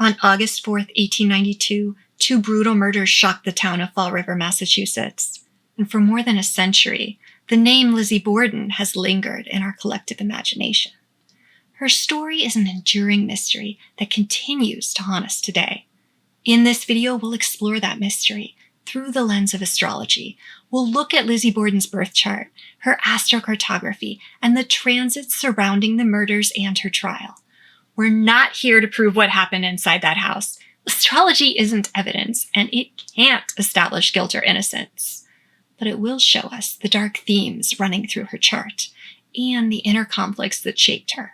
On August 4th, 1892, two brutal murders shocked the town of Fall River, Massachusetts. And for more than a century, the name Lizzie Borden has lingered in our collective imagination. Her story is an enduring mystery that continues to haunt us today. In this video, we'll explore that mystery through the lens of astrology. We'll look at Lizzie Borden's birth chart, her astrocartography, and the transits surrounding the murders and her trial. We're not here to prove what happened inside that house. Astrology isn't evidence, and it can't establish guilt or innocence. But it will show us the dark themes running through her chart and the inner conflicts that shaped her.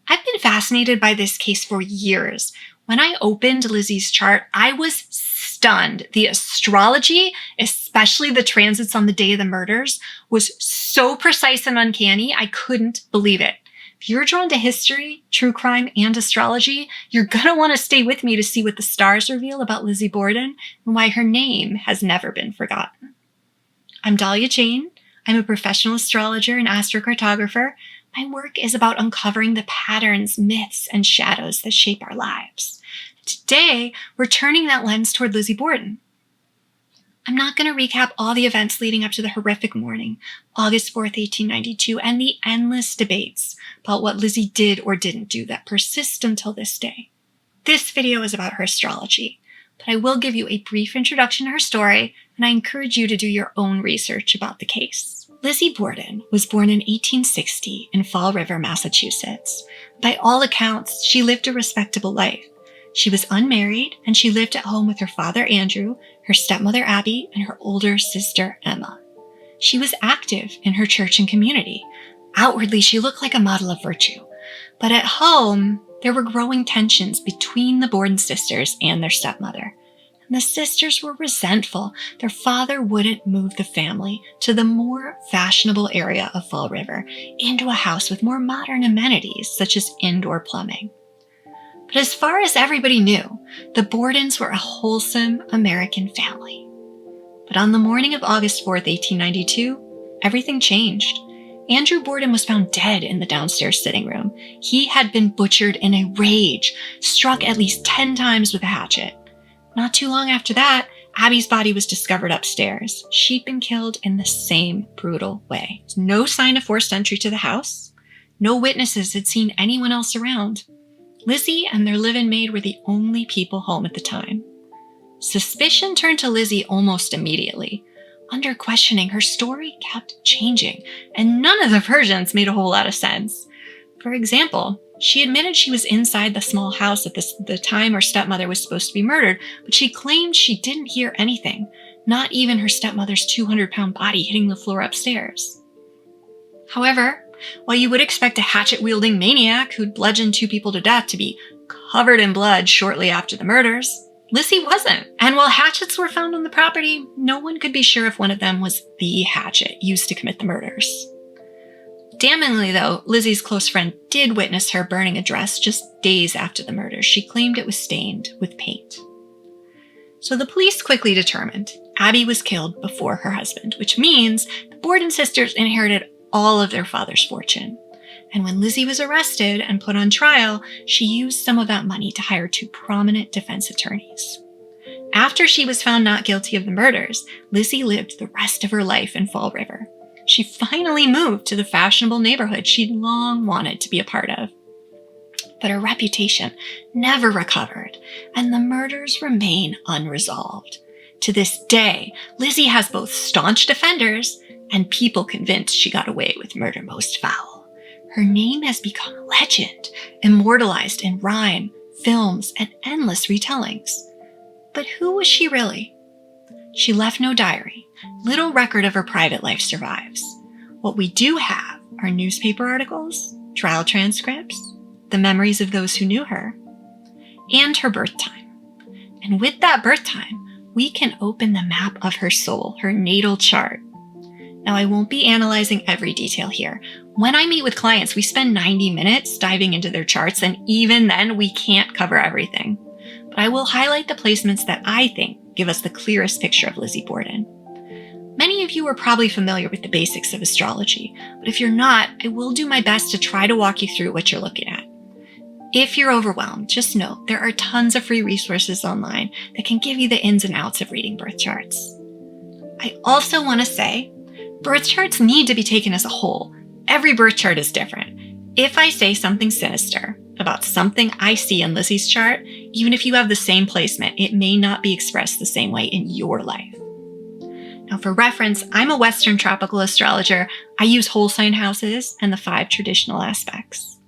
I've been fascinated by this case for years. When I opened Lizzie's chart, I was stunned. The astrology, especially the transits on the day of the murders, was so precise and uncanny, I couldn't believe it. If you're drawn to history, true crime, and astrology, you're gonna want to stay with me to see what the stars reveal about Lizzie Borden and why her name has never been forgotten. I'm Dahlia Jane. I'm a professional astrologer and astrocartographer. My work is about uncovering the patterns, myths, and shadows that shape our lives. Today, we're turning that lens toward Lizzie Borden. I'm not going to recap all the events leading up to the horrific morning, August 4th, 1892, and the endless debates about what Lizzie did or didn't do that persist until this day. This video is about her astrology, but I will give you a brief introduction to her story, and I encourage you to do your own research about the case. Lizzie Borden was born in 1860 in Fall River, Massachusetts. By all accounts, she lived a respectable life. She was unmarried, and she lived at home with her father, Andrew, her stepmother, Abby, and her older sister, Emma. She was active in her church and community. Outwardly, she looked like a model of virtue. But at home, there were growing tensions between the Borden sisters and their stepmother. And the sisters were resentful. Their father wouldn't move the family to the more fashionable area of Fall River into a house with more modern amenities, such as indoor plumbing. But as far as everybody knew, the Bordens were a wholesome American family. But on the morning of August 4th, 1892, everything changed. Andrew Borden was found dead in the downstairs sitting room. He had been butchered in a rage, struck at least 10 times with a hatchet. Not too long after that, Abby's body was discovered upstairs. She'd been killed in the same brutal way. No sign of forced entry to the house. No witnesses had seen anyone else around. Lizzie and their live-in maid were the only people home at the time. Suspicion turned to Lizzie almost immediately. Under questioning, her story kept changing, and none of the versions made a whole lot of sense. For example, she admitted she was inside the small house at the time her stepmother was supposed to be murdered, but she claimed she didn't hear anything, not even her stepmother's 200-pound body hitting the floor upstairs. However, while you would expect a hatchet-wielding maniac who'd bludgeoned 2 people to death to be covered in blood shortly after the murders, Lizzie wasn't. And while hatchets were found on the property, no one could be sure if one of them was the hatchet used to commit the murders. Damningly, though, Lizzie's close friend did witness her burning a dress just days after the murders. She claimed it was stained with paint. So the police quickly determined Abby was killed before her husband, which means the Borden sisters inherited all of their father's fortune. And when Lizzie was arrested and put on trial, she used some of that money to hire 2 prominent defense attorneys. After she was found not guilty of the murders, Lizzie lived the rest of her life in Fall River. She finally moved to the fashionable neighborhood she'd long wanted to be a part of. But her reputation never recovered, and the murders remain unresolved. To this day, Lizzie has both staunch defenders and people convinced she got away with murder most foul. Her name has become a legend, immortalized in rhyme, films, and endless retellings. But who was she really? She left no diary. Little record of her private life survives. What we do have are newspaper articles, trial transcripts, the memories of those who knew her, and her birth time. And with that birth time, we can open the map of her soul, her natal chart. Now, I won't be analyzing every detail here. When I meet with clients, we spend 90 minutes diving into their charts, and even then, we can't cover everything. But I will highlight the placements that I think give us the clearest picture of Lizzie Borden. Many of you are probably familiar with the basics of astrology, but if you're not, I will do my best to try to walk you through what you're looking at. If you're overwhelmed, just know there are tons of free resources online that can give you the ins and outs of reading birth charts. I also want to say, birth charts need to be taken as a whole. Every birth chart is different. If I say something sinister about something I see in Lizzie's chart, even if you have the same placement, it may not be expressed the same way in your life. Now, for reference, I'm a Western tropical astrologer. I use whole sign houses and the 5 traditional aspects.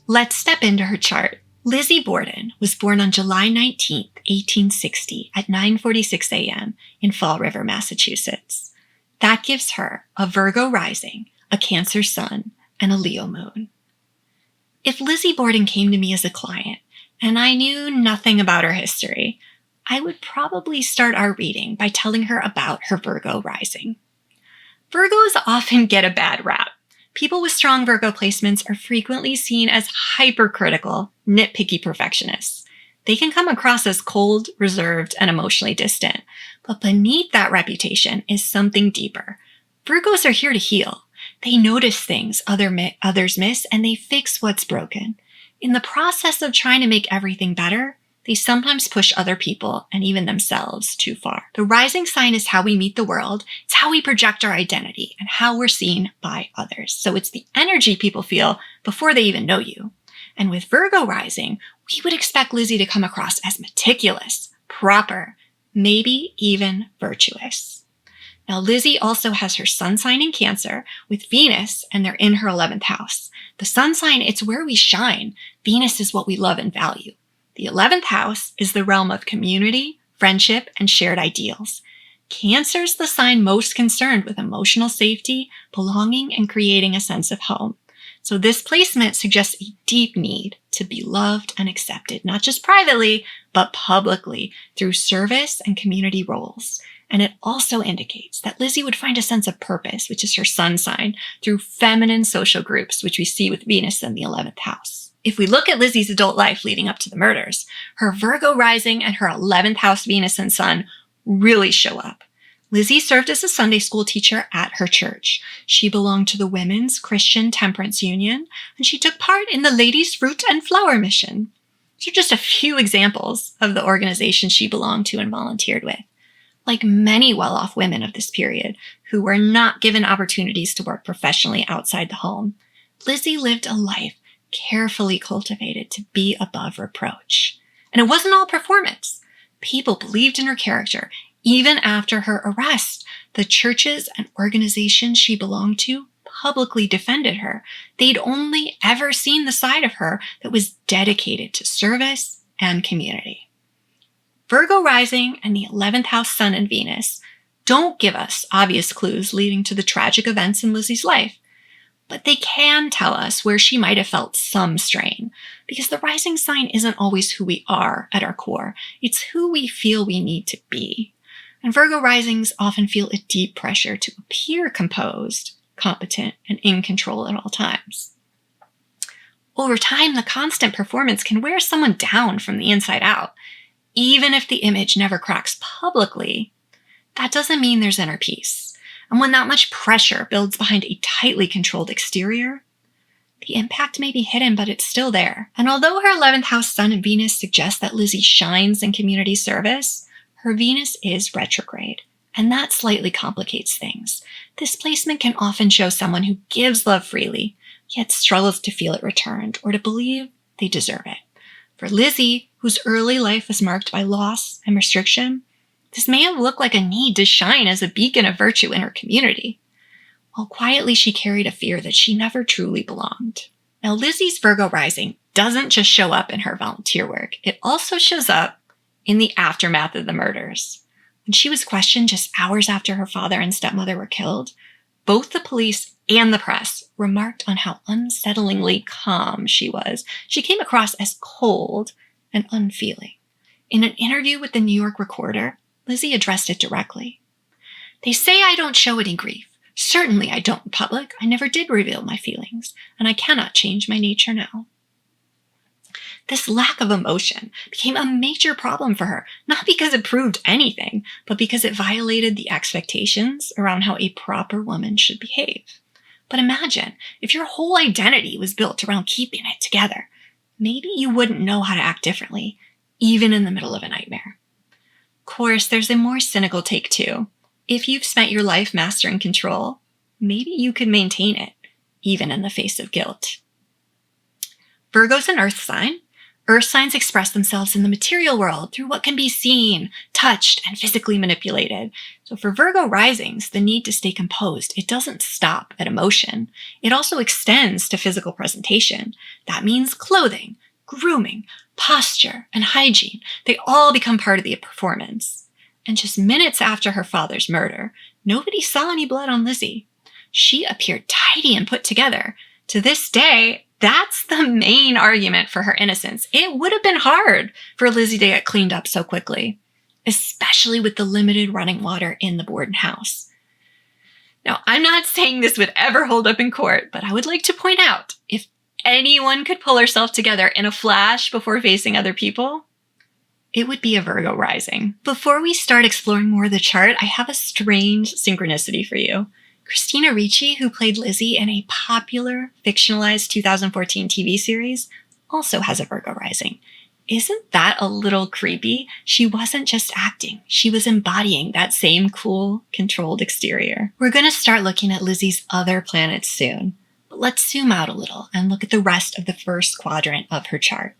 Let's step into her chart. Lizzie Borden was born on July 19, 1860 at 9:46 a.m. in Fall River, Massachusetts. That gives her a Virgo rising, a Cancer sun, and a Leo moon. If Lizzie Borden came to me as a client and I knew nothing about her history, I would probably start our reading by telling her about her Virgo rising. Virgos often get a bad rap. People with strong Virgo placements are frequently seen as hypercritical, nitpicky perfectionists. They can come across as cold, reserved, and emotionally distant. But beneath that reputation is something deeper. Virgos are here to heal. They notice things others miss, and they fix what's broken. In the process of trying to make everything better, they sometimes push other people and even themselves too far. The rising sign is how we meet the world. It's how we project our identity and how we're seen by others. So it's the energy people feel before they even know you. And with Virgo rising, we would expect Lizzie to come across as meticulous, proper, maybe even virtuous. Now, Lizzie also has her sun sign in Cancer with Venus, and they're in her 11th house. The sun sign, it's where we shine. Venus is what we love and value. The 11th house is the realm of community, friendship, and shared ideals. Cancer's the sign most concerned with emotional safety, belonging, and creating a sense of home. So this placement suggests a deep need to be loved and accepted, not just privately, but publicly through service and community roles. And it also indicates that Lizzie would find a sense of purpose, which is her sun sign, through feminine social groups, which we see with Venus in the 11th house. If we look at Lizzie's adult life leading up to the murders, her Virgo rising and her 11th house Venus and Sun really show up. Lizzie served as a Sunday school teacher at her church. She belonged to the Women's Christian Temperance Union, and she took part in the Ladies' Fruit and Flower Mission. These are just a few examples of the organizations she belonged to and volunteered with. Like many well-off women of this period who were not given opportunities to work professionally outside the home, Lizzie lived a life carefully cultivated to be above reproach. And it wasn't all performance. People believed in her character. Even after her arrest, the churches and organizations she belonged to publicly defended her. They'd only ever seen the side of her that was dedicated to service and community. Virgo rising and the 11th house Sun and Venus don't give us obvious clues leading to the tragic events in Lizzie's life. But they can tell us where she might have felt some strain, because the rising sign isn't always who we are at our core. It's who we feel we need to be. And Virgo risings often feel a deep pressure to appear composed, competent, and in control at all times. Over time, the constant performance can wear someone down from the inside out. Even if the image never cracks publicly, that doesn't mean there's inner peace. And when that much pressure builds behind a tightly controlled exterior, the impact may be hidden, but it's still there. And although her 11th house Sun and Venus suggest that Lizzie shines in community service, her Venus is retrograde, and that slightly complicates things. This placement can often show someone who gives love freely, yet struggles to feel it returned or to believe they deserve it. For Lizzie, whose early life was marked by loss and restriction, this may have looked like a need to shine as a beacon of virtue in her community, while quietly she carried a fear that she never truly belonged. Now, Lizzie's Virgo rising doesn't just show up in her volunteer work. It also shows up in the aftermath of the murders. When she was questioned just hours after her father and stepmother were killed, both the police and the press remarked on how unsettlingly calm she was. She came across as cold and unfeeling. In an interview with the New York Recorder, Lizzie addressed it directly. "They say I don't show any grief. Certainly I don't in public. I never did reveal my feelings, and I cannot change my nature now." This lack of emotion became a major problem for her, not because it proved anything, but because it violated the expectations around how a proper woman should behave. But imagine if your whole identity was built around keeping it together. maybe you wouldn't know how to act differently, even in the middle of a nightmare. Of course, there's a more cynical take too. If you've spent your life mastering control, maybe you could maintain it, even in the face of guilt. Virgo's an earth sign. Earth signs express themselves in the material world through what can be seen, touched, and physically manipulated. So for Virgo risings, the need to stay composed, it doesn't stop at emotion. It also extends to physical presentation. That means clothing, grooming, posture, and hygiene. They all become part of the performance. And just minutes after her father's murder, nobody saw any blood on Lizzie. She appeared tidy and put together. To this day, that's the main argument for her innocence. It would have been hard for Lizzie to get cleaned up so quickly, especially with the limited running water in the Borden house. Now, I'm not saying this would ever hold up in court, but I would like to point out, if anyone could pull herself together in a flash before facing other people, it would be a Virgo rising. Before we start exploring more of the chart, I have a strange synchronicity for you. Christina Ricci, who played Lizzie in a popular fictionalized 2014 TV series, also has a Virgo rising. Isn't that a little creepy? She wasn't just acting. She was embodying that same cool, controlled exterior. We're going to start looking at Lizzie's other planets soon, but let's zoom out a little and look at the rest of the first quadrant of her chart.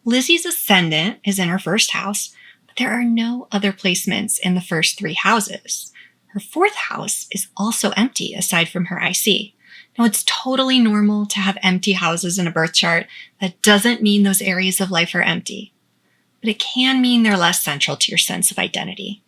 Lizzie's ascendant is in her first house, but there are no other placements in the first 3 houses. Her 4th house is also empty aside from her IC. Now, it's totally normal to have empty houses in a birth chart. That doesn't mean those areas of life are empty, but it can mean they're less central to your sense of identity.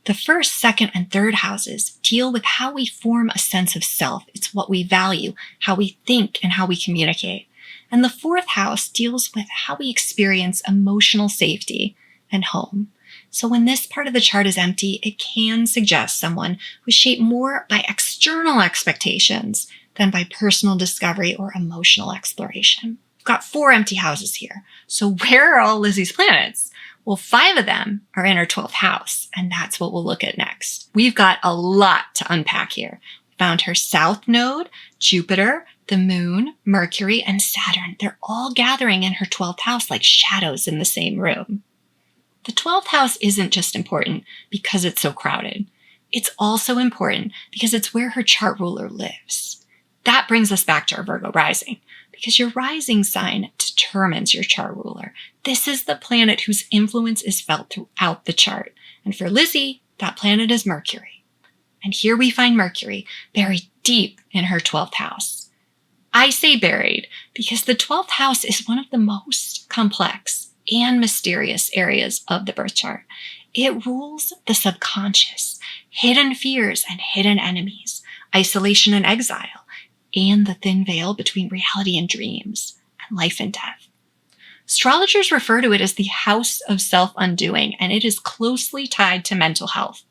The 1st, 2nd, and 3rd houses deal with how we form a sense of self. It's what we value, how we think, and how we communicate. And the 4th house deals with how we experience emotional safety and home. So when this part of the chart is empty, it can suggest someone who's shaped more by external expectations than by personal discovery or emotional exploration. We've got 4 empty houses here. So where are all Lizzie's planets? Well, 5 of them are in her 12th house, and that's what we'll look at next. We've got a lot to unpack here. We found her south node, Jupiter, the moon, Mercury, and Saturn. They're all gathering in her 12th house like shadows in the same room. The 12th house isn't just important because it's so crowded. It's also important because it's where her chart ruler lives. That brings us back to our Virgo rising, because your rising sign determines your chart ruler. This is the planet whose influence is felt throughout the chart. And for Lizzie, that planet is Mercury. And here we find Mercury buried deep in her 12th house. I say buried because the 12th house is one of the most complex and mysterious areas of the birth chart. It rules the subconscious, hidden fears and hidden enemies, isolation and exile, and the thin veil between reality and dreams, and life and death. Astrologers refer to it as the house of self-undoing, and it is closely tied to mental health.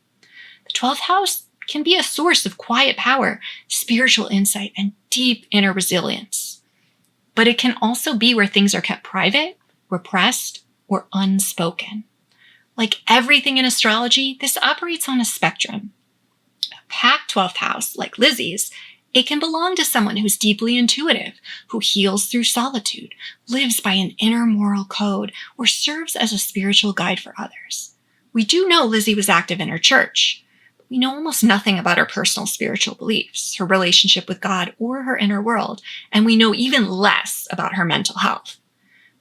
The 12th house can be a source of quiet power, spiritual insight, and deep inner resilience. But it can also be where things are kept private, repressed, or unspoken. Like everything in astrology, this operates on a spectrum. A packed 12th house, like Lizzie's, it can belong to someone who's deeply intuitive, who heals through solitude, lives by an inner moral code, or serves as a spiritual guide for others. We do know Lizzie was active in her church. But we know almost nothing about her personal spiritual beliefs, her relationship with God, or her inner world, and we know even less about her mental health.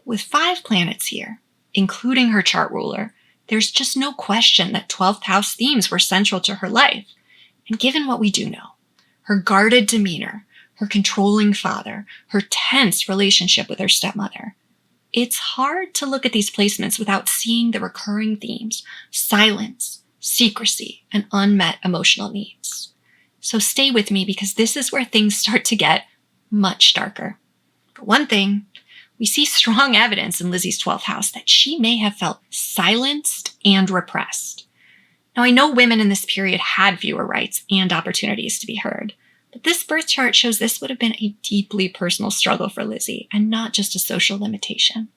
With 5 planets here, including her chart ruler, there's just no question that 12th house themes were central to her life. And given what we do know, her guarded demeanor, her controlling father, her tense relationship with her stepmother, it's hard to look at these placements without seeing the recurring themes: silence, secrecy, and unmet emotional needs. So stay with me, because this is where things start to get much darker. For one thing, we see strong evidence in Lizzie's 12th house that she may have felt silenced and repressed. Now, I know women in this period had fewer rights and opportunities to be heard, but this birth chart shows this would have been a deeply personal struggle for Lizzie and not just a social limitation.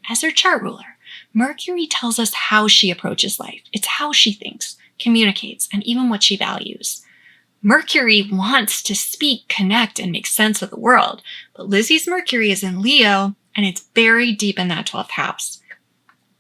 As her chart ruler, Mercury tells us how she approaches life. It's how she thinks, communicates, and even what she values. Mercury wants to speak, connect, and make sense of the world, but Lizzie's Mercury is in Leo, and it's buried deep in that 12th house.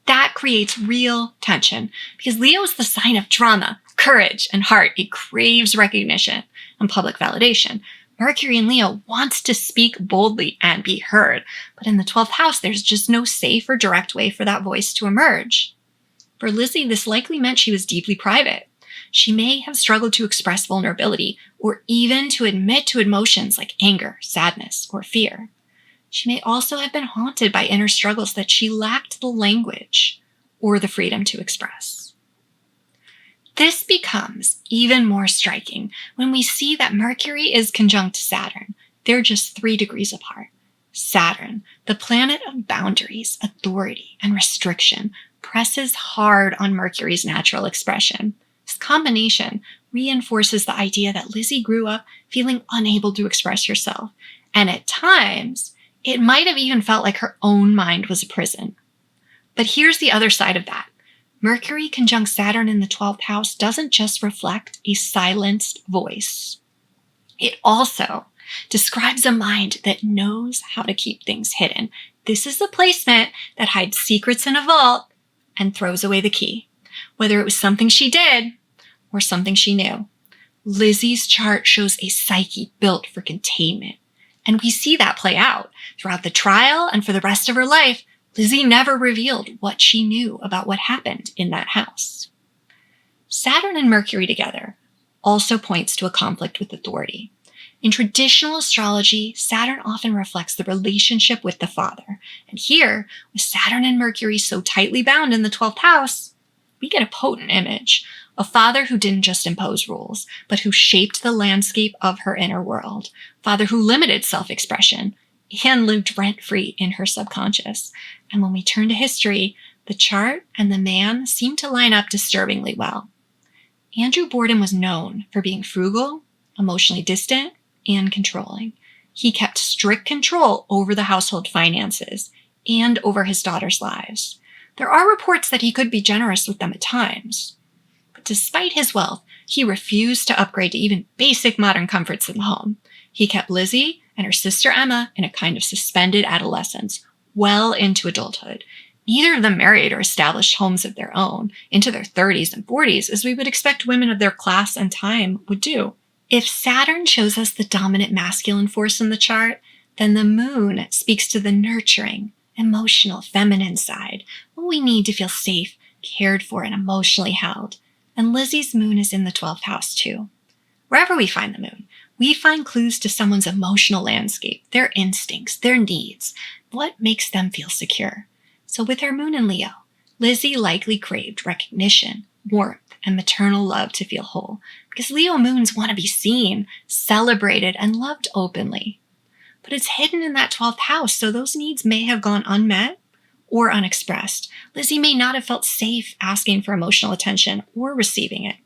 That creates real tension because Leo is the sign of drama, courage, and heart. It craves recognition and public validation. Mercury in Leo wants to speak boldly and be heard, but in the 12th house, there's just no safe or direct way for that voice to emerge. For Lizzie, this likely meant she was deeply private. She may have struggled to express vulnerability or even to admit to emotions like anger, sadness, or fear. She may also have been haunted by inner struggles that she lacked the language or the freedom to express. This becomes even more striking when we see that Mercury is conjunct Saturn. They're just 3 degrees apart. Saturn, the planet of boundaries, authority, and restriction, presses hard on Mercury's natural expression. This combination reinforces the idea that Lizzie grew up feeling unable to express herself, and at times, it might have even felt like her own mind was a prison. But here's the other side of that. Mercury conjunct Saturn in the 12th house doesn't just reflect a silenced voice. It also describes a mind that knows how to keep things hidden. This is the placement that hides secrets in a vault and throws away the key, whether it was something she did or something she knew. Lizzie's chart shows a psyche built for containment. And we see that play out. Throughout the trial and for the rest of her life, Lizzie never revealed what she knew about what happened in that house. Saturn and Mercury together also points to a conflict with authority. In traditional astrology, Saturn often reflects the relationship with the father. And here, with Saturn and Mercury so tightly bound in the 12th house, we get a potent image. A father who didn't just impose rules, but who shaped the landscape of her inner world. Father who limited self-expression and lived rent-free in her subconscious. And when we turn to history, the chart and the man seem to line up disturbingly well. Andrew Borden was known for being frugal, emotionally distant, and controlling. He kept strict control over the household finances and over his daughters' lives. There are reports that he could be generous with them at times. Despite his wealth, he refused to upgrade to even basic modern comforts in the home. He kept Lizzie and her sister Emma in a kind of suspended adolescence, well into adulthood. Neither of them married or established homes of their own into their 30s and 40s, as we would expect women of their class and time would do. If Saturn shows us the dominant masculine force in the chart, then the moon speaks to the nurturing, emotional, feminine side, what we need to feel safe, cared for, and emotionally held. And Lizzie's moon is in the 12th house too. Wherever we find the moon, we find clues to someone's emotional landscape, their instincts, their needs, what makes them feel secure. So with her moon in Leo, Lizzie likely craved recognition, warmth, and maternal love to feel whole, because Leo moons want to be seen, celebrated, and loved openly. But it's hidden in that 12th house, so those needs may have gone unmet or unexpressed. Lizzie may not have felt safe asking for emotional attention or receiving it.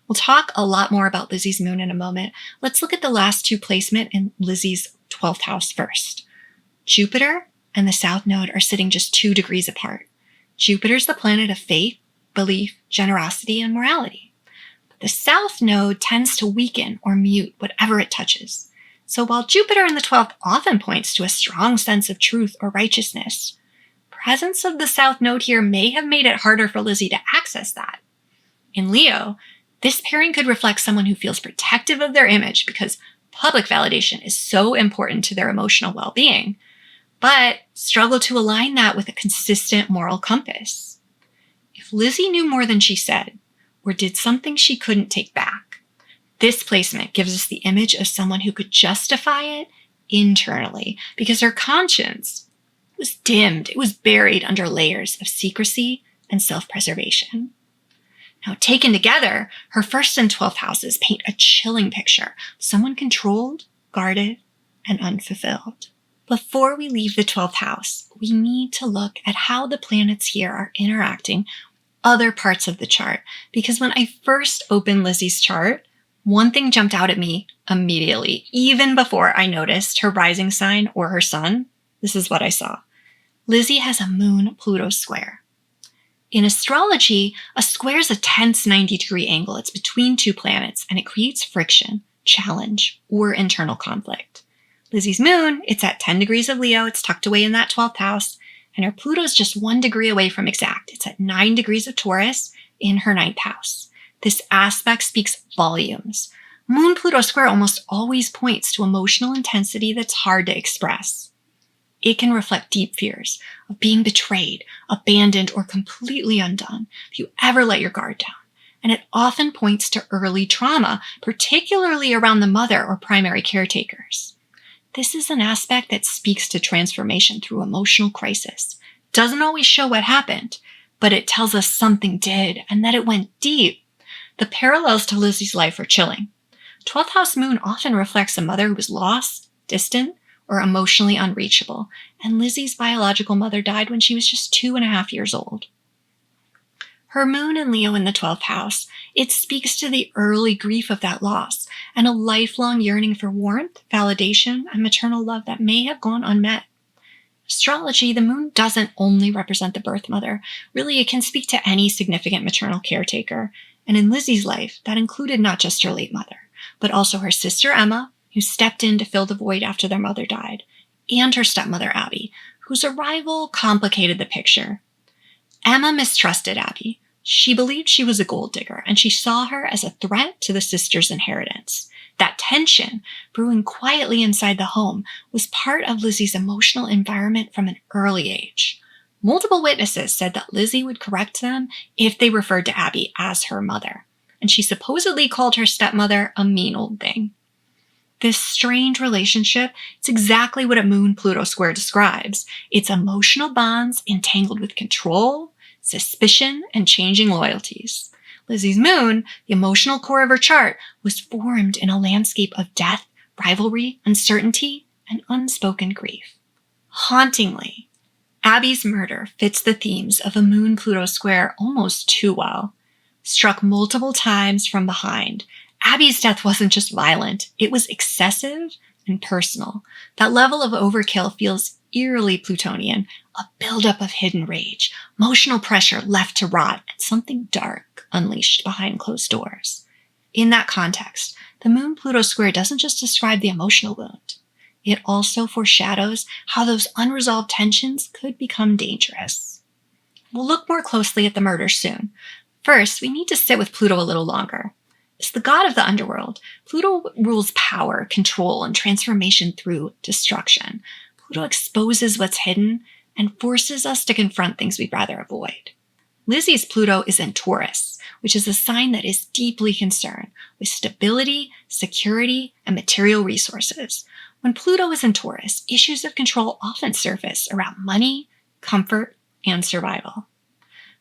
We'll talk a lot more about Lizzie's moon in a moment. Let's look at the last 2 placements in Lizzie's 12th house first. Jupiter and the South Node are sitting just 2 degrees apart. Jupiter's the planet of faith, belief, generosity, and morality. But the South Node tends to weaken or mute whatever it touches. So while Jupiter in the 12th often points to a strong sense of truth or righteousness, presence of the South Node here may have made it harder for Lizzie to access that. In Leo, this pairing could reflect someone who feels protective of their image because public validation is so important to their emotional well-being, but struggle to align that with a consistent moral compass. If Lizzie knew more than she said, or did something she couldn't take back, this placement gives us the image of someone who could justify it internally because her conscience was dimmed. It was buried under layers of secrecy and self-preservation. Now, taken together, her 1st and 12th houses paint a chilling picture of someone controlled, guarded, and unfulfilled. Before we leave the 12th house, we need to look at how the planets here are interacting with other parts of the chart, because when I first opened Lizzie's chart, one thing jumped out at me immediately, even before I noticed her rising sign or her sun. This is what I saw. Lizzie has a Moon-Pluto square. In astrology, a square is a tense 90-degree angle. It's between 2 planets, and it creates friction, challenge, or internal conflict. Lizzie's moon, it's at 10 degrees of Leo. It's tucked away in that 12th house. And her Pluto's just 1 degree away from exact. It's at 9 degrees of Taurus in her 9th house. This aspect speaks volumes. Moon-Pluto square almost always points to emotional intensity that's hard to express. It can reflect deep fears of being betrayed, abandoned, or completely undone if you ever let your guard down. And it often points to early trauma, particularly around the mother or primary caretakers. This is an aspect that speaks to transformation through emotional crisis. Doesn't always show what happened, but it tells us something did and that it went deep. The parallels to Lizzie's life are chilling. 12th house moon often reflects a mother who was lost, distant, or emotionally unreachable, and Lizzie's biological mother died when she was just 2.5 years old. Her moon in Leo in the 12th house, it speaks to the early grief of that loss and a lifelong yearning for warmth, validation, and maternal love that may have gone unmet. Astrology, the moon doesn't only represent the birth mother. Really, it can speak to any significant maternal caretaker. And in Lizzie's life, that included not just her late mother, but also her sister Emma, who stepped in to fill the void after their mother died, and her stepmother Abby, whose arrival complicated the picture. Emma mistrusted Abby. She believed she was a gold digger, and she saw her as a threat to the sisters' inheritance. That tension, brewing quietly inside the home, was part of Lizzie's emotional environment from an early age. Multiple witnesses said that Lizzie would correct them if they referred to Abby as her mother, and she supposedly called her stepmother a mean old thing. This strained relationship, it's exactly what a Moon-Pluto square describes. It's emotional bonds entangled with control, suspicion, and changing loyalties. Lizzie's moon, the emotional core of her chart, was formed in a landscape of death, rivalry, uncertainty, and unspoken grief. Hauntingly, Abby's murder fits the themes of a Moon-Pluto square almost too well. Struck multiple times from behind, Abby's death wasn't just violent, it was excessive and personal. That level of overkill feels eerily Plutonian, a buildup of hidden rage, emotional pressure left to rot, and something dark unleashed behind closed doors. In that context, the Moon-Pluto square doesn't just describe the emotional wound. It also foreshadows how those unresolved tensions could become dangerous. We'll look more closely at the murder soon. First, we need to sit with Pluto a little longer. As the god of the underworld, Pluto rules power, control, and transformation through destruction. Pluto exposes what's hidden and forces us to confront things we'd rather avoid. Lizzie's Pluto is in Taurus, which is a sign that is deeply concerned with stability, security, and material resources. When Pluto is in Taurus, issues of control often surface around money, comfort, and survival.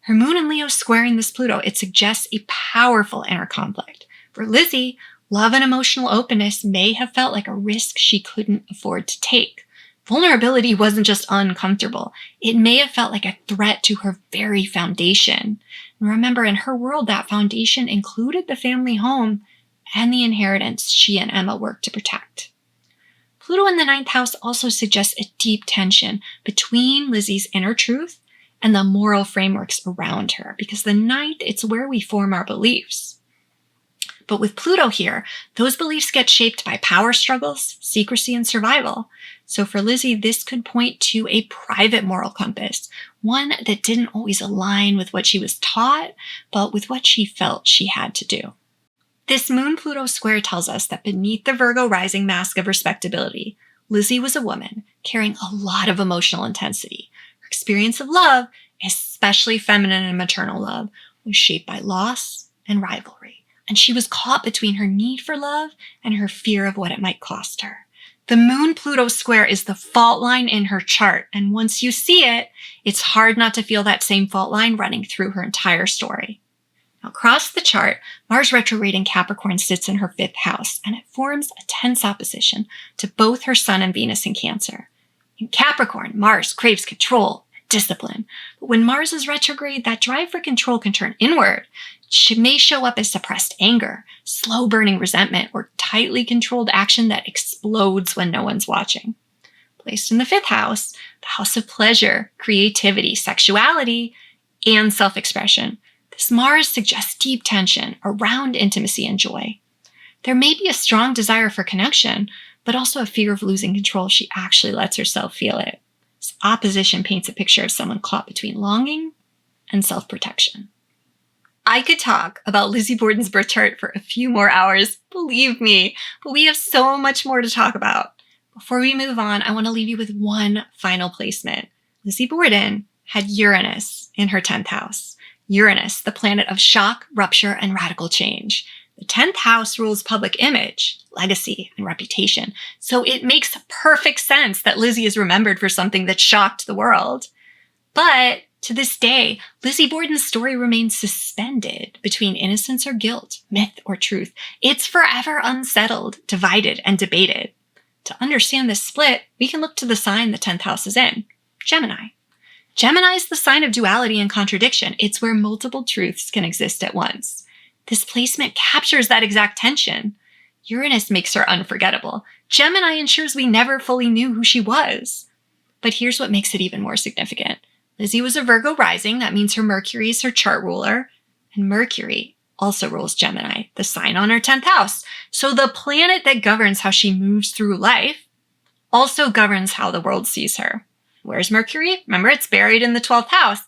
Her moon in Leo squaring this Pluto, it suggests a powerful inner conflict. For Lizzie, love and emotional openness may have felt like a risk she couldn't afford to take. Vulnerability wasn't just uncomfortable. It may have felt like a threat to her very foundation. And remember, in her world, that foundation included the family home and the inheritance she and Emma worked to protect. Pluto in the 9th house also suggests a deep tension between Lizzie's inner truth and the moral frameworks around her, because the 9th, it's where we form our beliefs. But with Pluto here, those beliefs get shaped by power struggles, secrecy, and survival. So for Lizzie, this could point to a private moral compass, one that didn't always align with what she was taught, but with what she felt she had to do. This Moon-Pluto square tells us that beneath the Virgo rising mask of respectability, Lizzie was a woman carrying a lot of emotional intensity. Her experience of love, especially feminine and maternal love, was shaped by loss and rivalry. And she was caught between her need for love and her fear of what it might cost her. The Moon-Pluto square is the fault line in her chart, and once you see it, it's hard not to feel that same fault line running through her entire story. Now, across the chart, Mars retrograde in Capricorn sits in her 5th house, and it forms a tense opposition to both her Sun and Venus in Cancer. In Capricorn, Mars craves control and discipline, but when Mars is retrograde, that drive for control can turn inward. It may show up as suppressed anger, slow-burning resentment, or tightly controlled action that explodes when no one's watching. Placed in the 5th house, the house of pleasure, creativity, sexuality, and self-expression, this Mars suggests deep tension around intimacy and joy. There may be a strong desire for connection, but also a fear of losing control if she actually lets herself feel it. This opposition paints a picture of someone caught between longing and self-protection. I could talk about Lizzie Borden's birth chart for a few more hours, believe me, but we have so much more to talk about. Before we move on, I want to leave you with one final placement. Lizzie Borden had Uranus in her 10th house. Uranus, the planet of shock, rupture, and radical change. The 10th house rules public image, legacy, and reputation. So it makes perfect sense that Lizzie is remembered for something that shocked the world. But to this day, Lizzie Borden's story remains suspended between innocence or guilt, myth or truth. It's forever unsettled, divided, and debated. To understand this split, we can look to the sign the 10th house is in, Gemini. Gemini is the sign of duality and contradiction. It's where multiple truths can exist at once. This placement captures that exact tension. Uranus makes her unforgettable. Gemini ensures we never fully knew who she was. But here's what makes it even more significant. Lizzie was a Virgo rising. That means her Mercury is her chart ruler. And Mercury also rules Gemini, the sign on her 10th house. So the planet that governs how she moves through life also governs how the world sees her. Where's Mercury? Remember, it's buried in the 12th house.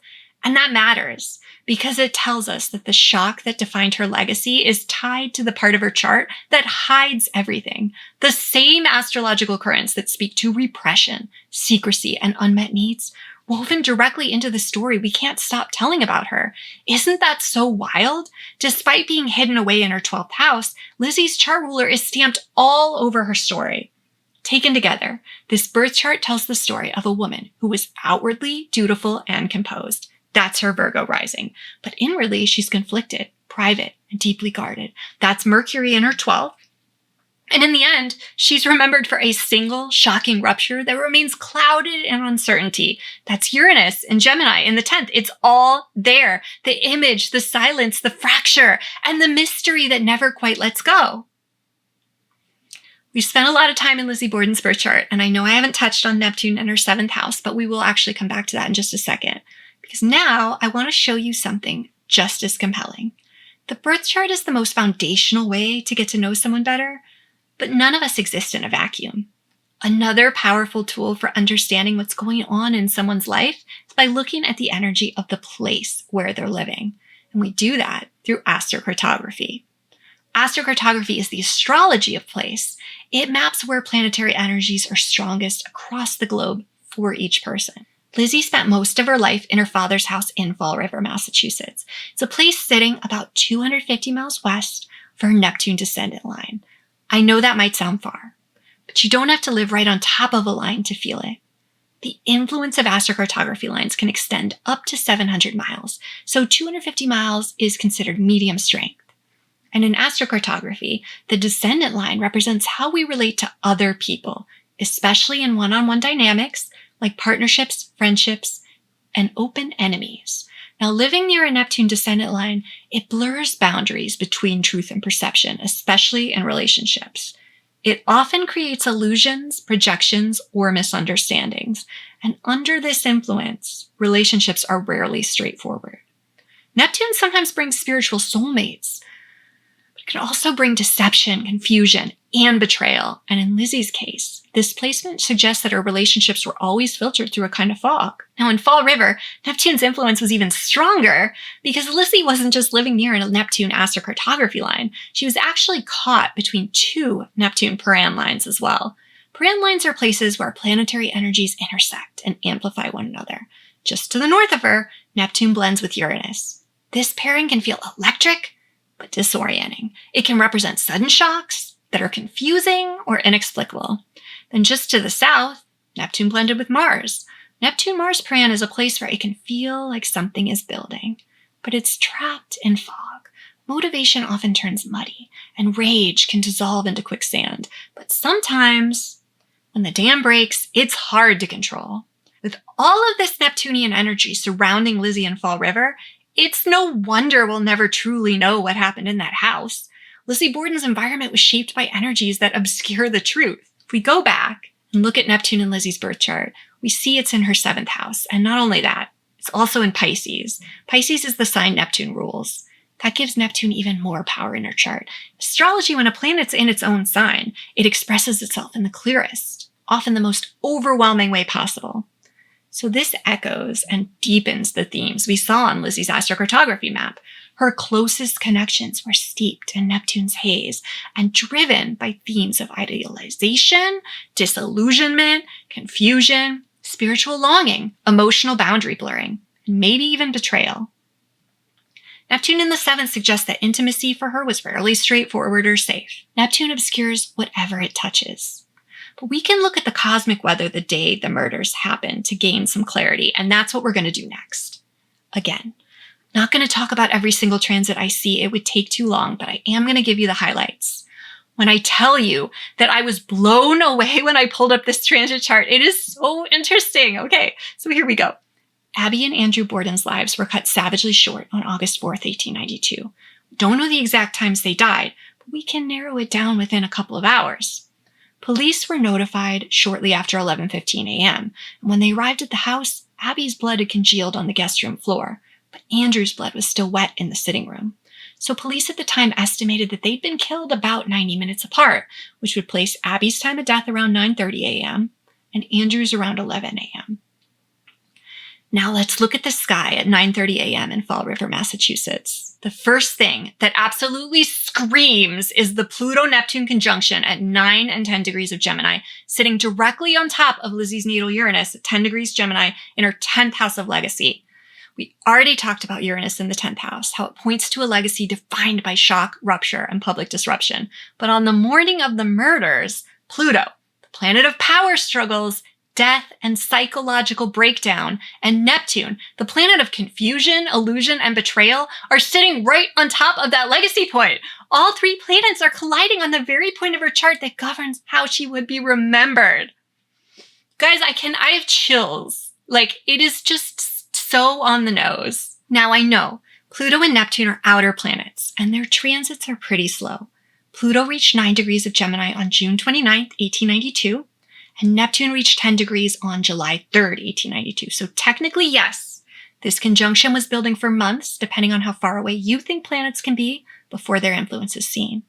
And that matters because it tells us that the shock that defined her legacy is tied to the part of her chart that hides everything. The same astrological currents that speak to repression, secrecy, and unmet needs woven directly into the story we can't stop telling about her. Isn't that so wild? Despite being hidden away in her 12th house, Lizzie's chart ruler is stamped all over her story. Taken together, this birth chart tells the story of a woman who was outwardly dutiful and composed. That's her Virgo rising. But inwardly, she's conflicted, private, and deeply guarded. That's Mercury in her 12th. And in the end, she's remembered for a single shocking rupture that remains clouded in uncertainty. That's Uranus and Gemini in the 10th. It's all there. The image, the silence, the fracture, and the mystery that never quite lets go. We've spent a lot of time in Lizzie Borden's birth chart, and I know I haven't touched on Neptune and her 7th house, but we will actually come back to that in just a second. Because now I want to show you something just as compelling. The birth chart is the most foundational way to get to know someone better, but none of us exist in a vacuum. Another powerful tool for understanding what's going on in someone's life is by looking at the energy of the place where they're living. And we do that through astrocartography. Astrocartography is the astrology of place. It maps where planetary energies are strongest across the globe for each person. Lizzie spent most of her life in her father's house in Fall River, Massachusetts. It's a place sitting about 250 miles west of her Neptune descendant line. I know that might sound far, but you don't have to live right on top of a line to feel it. The influence of astrocartography lines can extend up to 700 miles, so 250 miles is considered medium strength. And in astrocartography, the descendant line represents how we relate to other people, especially in one-on-one dynamics like partnerships, friendships, and open enemies. Now, living near a Neptune descendant line, it blurs boundaries between truth and perception, especially in relationships. It often creates illusions, projections, or misunderstandings. And under this influence, relationships are rarely straightforward. Neptune sometimes brings spiritual soulmates, but it can also bring deception, confusion, and betrayal. And in Lizzie's case, this placement suggests that her relationships were always filtered through a kind of fog. Now, in Fall River, Neptune's influence was even stronger because Lizzie wasn't just living near a Neptune astrocartography line. She was actually caught between two Neptune Paran lines as well. Paran lines are places where planetary energies intersect and amplify one another. Just to the north of her, Neptune blends with Uranus. This pairing can feel electric, but disorienting. It can represent sudden shocks that are confusing or inexplicable. Then just to the south, Neptune blended with Mars. Neptune-Mars Paran is a place where it can feel like something is building, but it's trapped in fog. Motivation often turns muddy, and rage can dissolve into quicksand. But sometimes, when the dam breaks, it's hard to control. With all of this Neptunian energy surrounding Lizzie and Fall River, it's no wonder we'll never truly know what happened in that house. Lizzie Borden's environment was shaped by energies that obscure the truth. If we go back and look at Neptune in Lizzie's birth chart, we see it's in her 7th house. And not only that, it's also in Pisces. Pisces is the sign Neptune rules. That gives Neptune even more power in her chart. Astrology, when a planet's in its own sign, it expresses itself in the clearest, often the most overwhelming way possible. So this echoes and deepens the themes we saw on Lizzie's astrocartography map. Her closest connections were steeped in Neptune's haze and driven by themes of idealization, disillusionment, confusion, spiritual longing, emotional boundary blurring, and maybe even betrayal. Neptune in the 7th suggests that intimacy for her was rarely straightforward or safe. Neptune obscures whatever it touches. But we can look at the cosmic weather the day the murders happen to gain some clarity, and that's what we're going to do next. Again, not going to talk about every single transit I see. It would take too long, but I am going to give you the highlights. When I tell you that I was blown away when I pulled up this transit chart, it is so interesting. Okay, so here we go. Abby and Andrew Borden's lives were cut savagely short on August 4th, 1892. We don't know the exact times they died, but we can narrow it down within a couple of hours. Police were notified shortly after 11:15 a.m., and when they arrived at the house, Abby's blood had congealed on the guest room floor, but Andrew's blood was still wet in the sitting room. So police at the time estimated that they'd been killed about 90 minutes apart, which would place Abby's time of death around 9:30 a.m. and Andrew's around 11 a.m. Now let's look at the sky at 9:30 a.m. in Fall River, Massachusetts. The first thing that absolutely screams is the Pluto-Neptune conjunction at 9 and 10 degrees of Gemini, sitting directly on top of Lizzie's natal Uranus at 10 degrees Gemini in her 10th house of legacy. We already talked about Uranus in the 10th house, how it points to a legacy defined by shock, rupture, and public disruption. But on the morning of the murders, Pluto, the planet of power struggles, death, and psychological breakdown, and Neptune, the planet of confusion, illusion, and betrayal, are sitting right on top of that legacy point. All three planets are colliding on the very point of her chart that governs how she would be remembered. Guys, I have chills. Like, it is just so on the nose. Now I know Pluto and Neptune are outer planets, and their transits are pretty slow. Pluto reached 9 degrees of Gemini on June 29th, 1892, and Neptune reached 10 degrees on July 3rd, 1892. So technically, yes, this conjunction was building for months, depending on how far away you think planets can be before their influence is seen.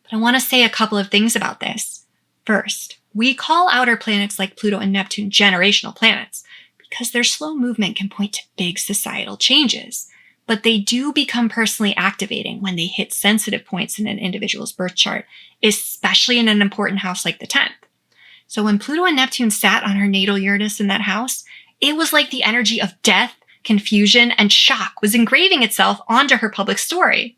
But I want to say a couple of things about this. First, we call outer planets like Pluto and Neptune generational planets because their slow movement can point to big societal changes. But they do become personally activating when they hit sensitive points in an individual's birth chart, especially in an important house like the 10th. So when Pluto and Neptune sat on her natal Uranus in that house, it was like the energy of death, confusion, and shock was engraving itself onto her public story.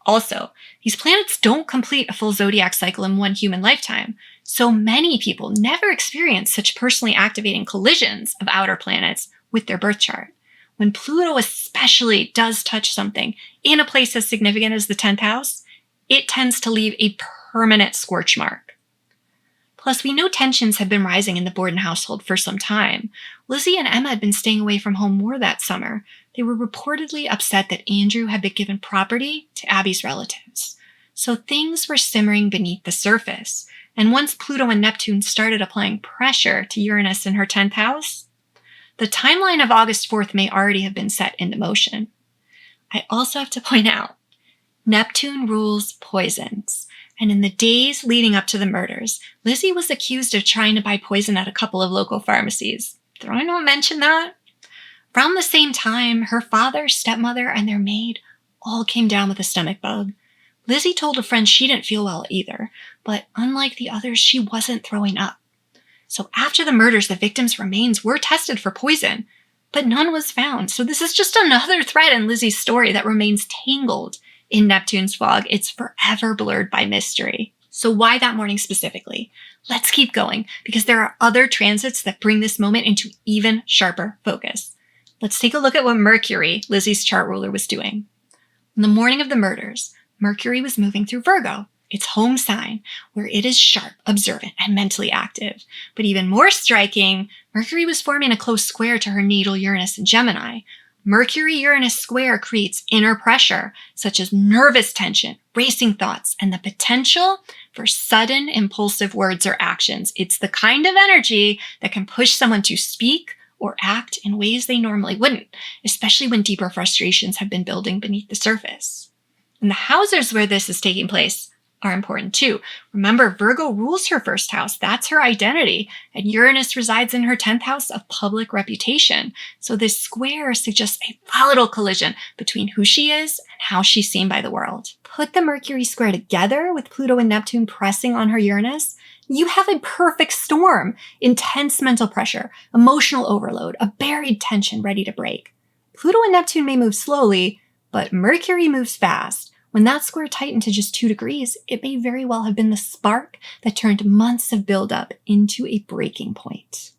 Also, these planets don't complete a full zodiac cycle in one human lifetime, so many people never experience such personally activating collisions of outer planets with their birth chart. When Pluto especially does touch something in a place as significant as the 10th house, it tends to leave a permanent scorch mark. Plus, we know tensions had been rising in the Borden household for some time. Lizzie and Emma had been staying away from home more that summer. They were reportedly upset that Andrew had been given property to Abby's relatives. So things were simmering beneath the surface. And once Pluto and Neptune started applying pressure to Uranus in her 10th house, the timeline of August 4th may already have been set into motion. I also have to point out, Neptune rules poisons. And in the days leading up to the murders, Lizzie was accused of trying to buy poison at a couple of local pharmacies. Did I not mention that? Around the same time, her father, stepmother, and their maid all came down with a stomach bug. Lizzie told a friend she didn't feel well either, but unlike the others, she wasn't throwing up. So after the murders, the victims' remains were tested for poison, but none was found. So this is just another thread in Lizzie's story that remains tangled in Neptune's fog. It's forever blurred by mystery. So why that morning specifically? Let's keep going, because there are other transits that bring this moment into even sharper focus. Let's take a look at what Mercury, Lizzie's chart ruler, was doing. On the morning of the murders, Mercury was moving through Virgo, its home sign, where it is sharp, observant, and mentally active. But even more striking, Mercury was forming a close square to her natal Uranus in Gemini. Mercury-Uranus square creates inner pressure, such as nervous tension, racing thoughts, and the potential for sudden, impulsive words or actions. It's the kind of energy that can push someone to speak or act in ways they normally wouldn't, especially when deeper frustrations have been building beneath the surface. And the houses where this is taking place are important too. Remember, Virgo rules her first house. That's her identity. And Uranus resides in her 10th house of public reputation. So this square suggests a volatile collision between who she is and how she's seen by the world. Put the Mercury square together with Pluto and Neptune pressing on her Uranus, you have a perfect storm. Intense mental pressure, emotional overload, a buried tension ready to break. Pluto and Neptune may move slowly, but Mercury moves fast. When that square tightened to just 2 degrees, it may very well have been the spark that turned months of buildup into a breaking point.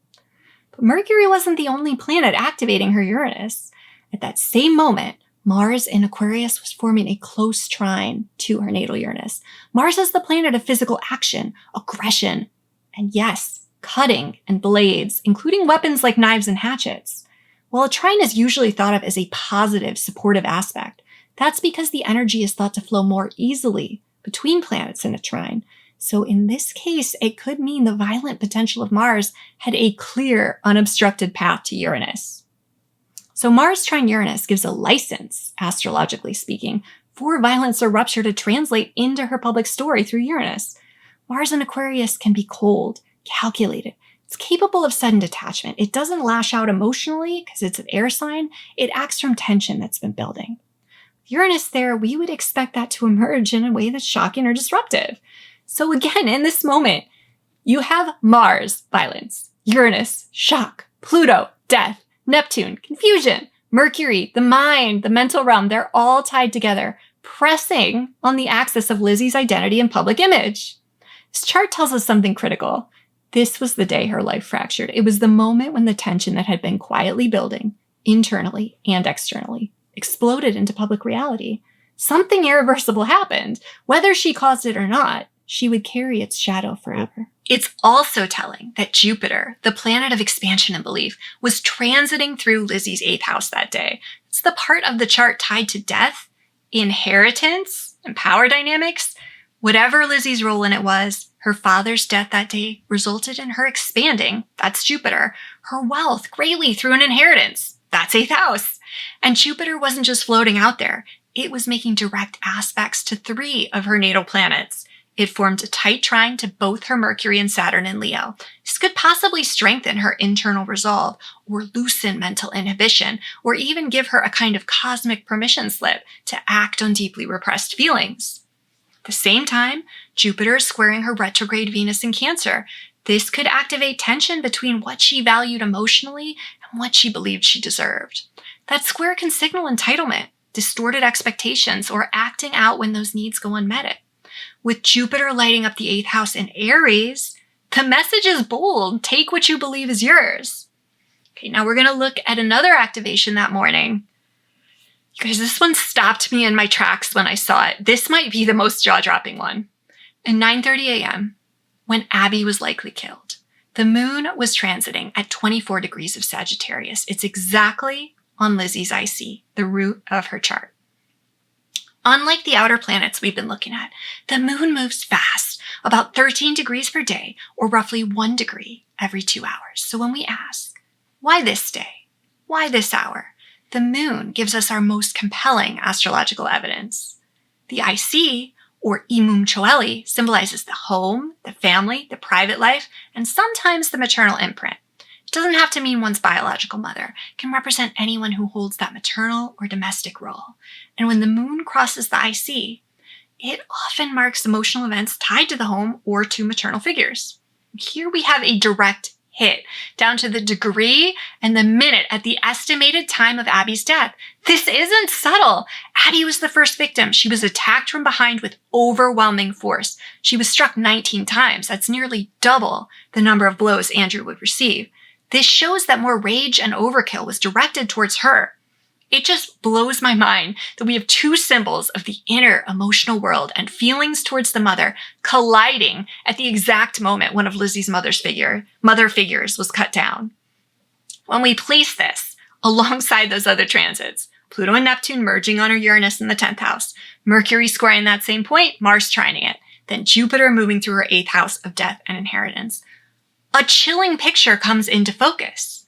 But Mercury wasn't the only planet activating her Uranus. At that same moment, Mars in Aquarius was forming a close trine to her natal Uranus. Mars is the planet of physical action, aggression, and yes, cutting and blades, including weapons like knives and hatchets. While a trine is usually thought of as a positive, supportive aspect, that's because the energy is thought to flow more easily between planets in a trine. So in this case, it could mean the violent potential of Mars had a clear, unobstructed path to Uranus. So Mars trine Uranus gives a license, astrologically speaking, for violence or rupture to translate into her public story through Uranus. Mars in Aquarius can be cold, calculated. It's capable of sudden detachment. It doesn't lash out emotionally because it's an air sign. It acts from tension that's been building. Uranus there, we would expect that to emerge in a way that's shocking or disruptive. So again, in this moment, you have Mars, violence, Uranus, shock, Pluto, death, Neptune, confusion, Mercury, the mind, the mental realm, they're all tied together, pressing on the axis of Lizzie's identity and public image. This chart tells us something critical. This was the day her life fractured. It was the moment when the tension that had been quietly building, internally and externally, exploded into public reality. Something irreversible happened. Whether she caused it or not, she would carry its shadow forever. It's also telling that Jupiter, the planet of expansion and belief, was transiting through Lizzie's 8th house that day. It's the part of the chart tied to death, inheritance, and power dynamics. Whatever Lizzie's role in it was, her father's death that day resulted in her expanding, that's Jupiter, her wealth greatly through an inheritance, that's 8th house. And Jupiter wasn't just floating out there. It was making direct aspects to 3 of her natal planets. It formed a tight trine to both her Mercury and Saturn in Leo. This could possibly strengthen her internal resolve, or loosen mental inhibition, or even give her a kind of cosmic permission slip to act on deeply repressed feelings. At the same time, Jupiter is squaring her retrograde Venus in Cancer. This could activate tension between what she valued emotionally and what she believed she deserved. That square can signal entitlement, distorted expectations, or acting out when those needs go unmet. With Jupiter lighting up the 8th house in Aries, the message is bold. Take what you believe is yours. Okay, now we're going to look at another activation that morning. You guys, this one stopped me in my tracks when I saw it. This might be the most jaw-dropping one. At 9:30 a.m., when Abby was likely killed, the moon was transiting at 24 degrees of Sagittarius. It's exactly on Lizzie's IC, the root of her chart. Unlike the outer planets we've been looking at, the moon moves fast, about 13 degrees per day, or roughly 1 degree every 2 hours. So when we ask, why this day? Why this hour? The moon gives us our most compelling astrological evidence. The IC, or Imum Coeli, symbolizes the home, the family, the private life, and sometimes the maternal imprint. It doesn't have to mean one's biological mother. It can represent anyone who holds that maternal or domestic role. And when the moon crosses the IC, it often marks emotional events tied to the home or to maternal figures. Here we have a direct hit, down to the degree and the minute at the estimated time of Abby's death. This isn't subtle. Abby was the first victim. She was attacked from behind with overwhelming force. She was struck 19 times. That's nearly double the number of blows Andrew would receive. This shows that more rage and overkill was directed towards her. It just blows my mind that we have 2 symbols of the inner emotional world and feelings towards the mother colliding at the exact moment one of Lizzie's mother figures was cut down. When we place this alongside those other transits, Pluto and Neptune merging on her Uranus in the 10th house, Mercury squaring that same point, Mars trining it, then Jupiter moving through her 8th house of death and inheritance, a chilling picture comes into focus.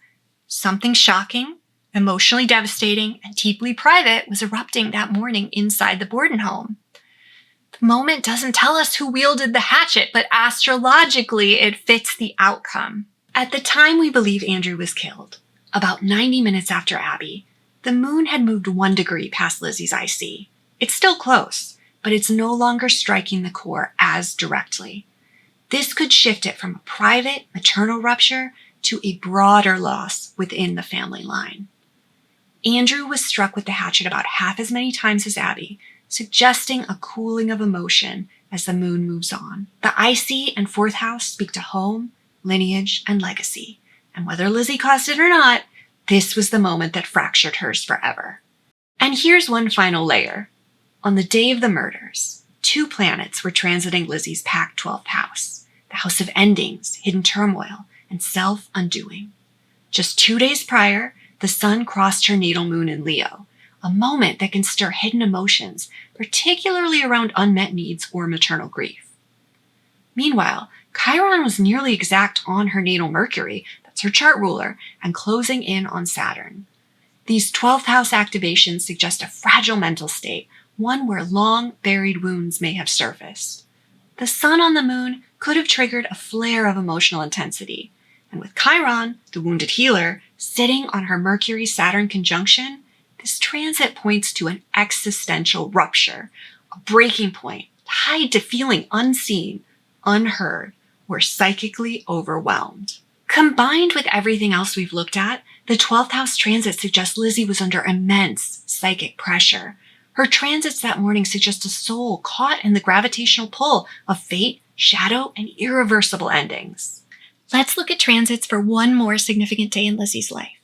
Something shocking, emotionally devastating, and deeply private was erupting that morning inside the Borden home. The moment doesn't tell us who wielded the hatchet, but astrologically it fits the outcome. At the time we believe Andrew was killed, about 90 minutes after Abby, the moon had moved 1 degree past Lizzie's IC. It's still close, but it's no longer striking the core as directly. This could shift it from a private, maternal rupture to a broader loss within the family line. Andrew was struck with the hatchet about half as many times as Abby, suggesting a cooling of emotion as the moon moves on. The IC and 4th house speak to home, lineage, and legacy, and whether Lizzie caused it or not, this was the moment that fractured hers forever. And here's one final layer. On the day of the murders, 2 planets were transiting Lizzie's packed 12th house, the house of endings, hidden turmoil, and self-undoing. Just 2 days prior, the sun crossed her natal moon in Leo, a moment that can stir hidden emotions, particularly around unmet needs or maternal grief. Meanwhile, Chiron was nearly exact on her natal Mercury, that's her chart ruler, and closing in on Saturn. These 12th house activations suggest a fragile mental state, one where long buried wounds may have surfaced. The sun on the moon could have triggered a flare of emotional intensity, and with Chiron, the wounded healer, sitting on her Mercury-Saturn conjunction, this transit points to an existential rupture, a breaking point tied to feeling unseen, unheard, or psychically overwhelmed. Combined with everything else we've looked at, the 12th house transit suggests Lizzie was under immense psychic pressure. Her transits that morning suggest a soul caught in the gravitational pull of fate, shadow, and irreversible endings. Let's look at transits for one more significant day in Lizzie's life.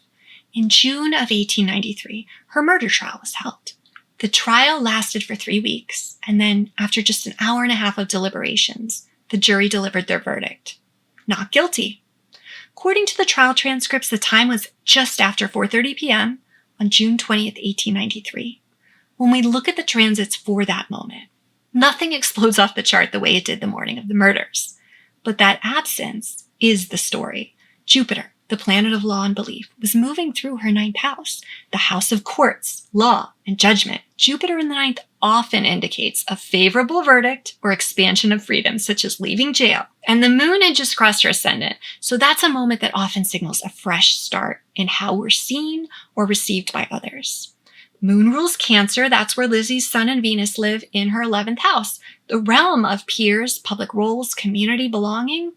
In June of 1893, her murder trial was held. The trial lasted for 3 weeks, and then, after just an hour and a half of deliberations, the jury delivered their verdict. Not guilty. According to the trial transcripts, the time was just after 4:30 p.m. on June 20th, 1893. When we look at the transits for that moment, nothing explodes off the chart the way it did the morning of the murders. But that absence is the story. Jupiter, the planet of law and belief, was moving through her 9th house, the house of courts, law, and judgment. Jupiter in the 9th often indicates a favorable verdict or expansion of freedom, such as leaving jail. And the moon had just crossed her ascendant, so that's a moment that often signals a fresh start in how we're seen or received by others. Moon rules Cancer, that's where Lizzie's Sun and Venus live in her 11th house, the realm of peers, public roles, community belonging.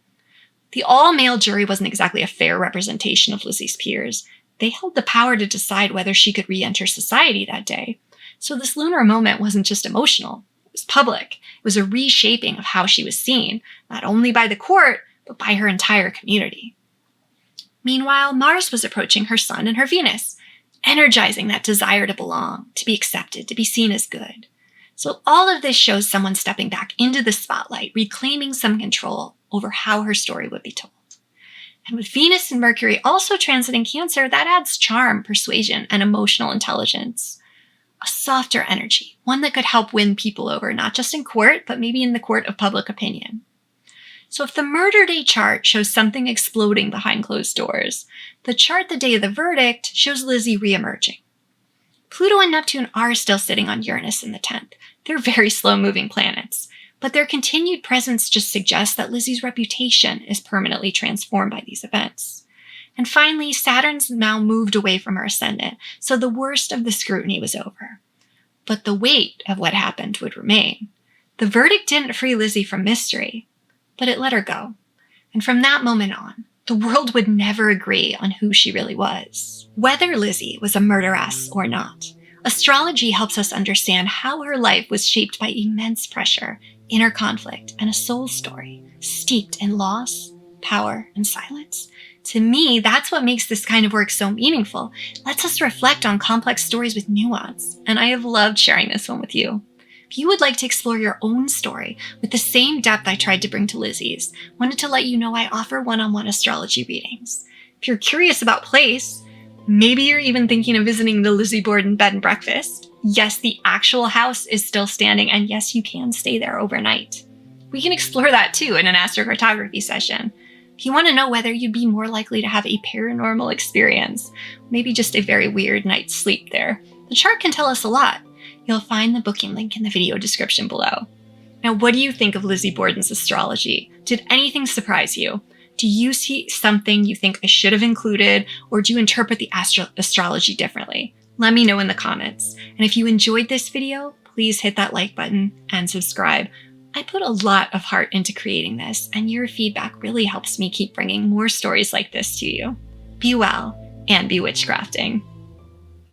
The all-male jury wasn't exactly a fair representation of Lizzie's peers. They held the power to decide whether she could re-enter society that day. So this lunar moment wasn't just emotional, it was public. It was a reshaping of how she was seen, not only by the court, but by her entire community. Meanwhile, Mars was approaching her Sun and her Venus, energizing that desire to belong, to be accepted, to be seen as good. So all of this shows someone stepping back into the spotlight, reclaiming some control over how her story would be told. And with Venus and Mercury also transiting Cancer, that adds charm, persuasion, and emotional intelligence. A softer energy, one that could help win people over, not just in court, but maybe in the court of public opinion. So if the murder day chart shows something exploding behind closed doors, the chart the day of the verdict shows Lizzie reemerging. Pluto and Neptune are still sitting on Uranus in the 10th. They're very slow-moving planets, but their continued presence just suggests that Lizzie's reputation is permanently transformed by these events. And finally, Saturn's now moved away from her ascendant, so the worst of the scrutiny was over. But the weight of what happened would remain. The verdict didn't free Lizzie from mystery, but it let her go. And from that moment on, the world would never agree on who she really was. Whether Lizzie was a murderess or not, astrology helps us understand how her life was shaped by immense pressure, inner conflict, and a soul story steeped in loss, power, and silence. To me, that's what makes this kind of work so meaningful. It lets us reflect on complex stories with nuance, and I have loved sharing this one with you. If you would like to explore your own story with the same depth I tried to bring to Lizzie's, wanted to let you know I offer one-on-one astrology readings. If you're curious about place, maybe you're even thinking of visiting the Lizzie Borden bed and breakfast. Yes, the actual house is still standing, and yes, you can stay there overnight. We can explore that too in an astrocartography session. If you want to know whether you'd be more likely to have a paranormal experience, maybe just a very weird night's sleep there, the chart can tell us a lot. You'll find the booking link in the video description below. Now, what do you think of Lizzie Borden's astrology? Did anything surprise you? Do you see something you think I should have included, or do you interpret the astrology differently? Let me know in the comments. And if you enjoyed this video, please hit that like button and subscribe. I put a lot of heart into creating this, and your feedback really helps me keep bringing more stories like this to you. Be well and be witchcrafting.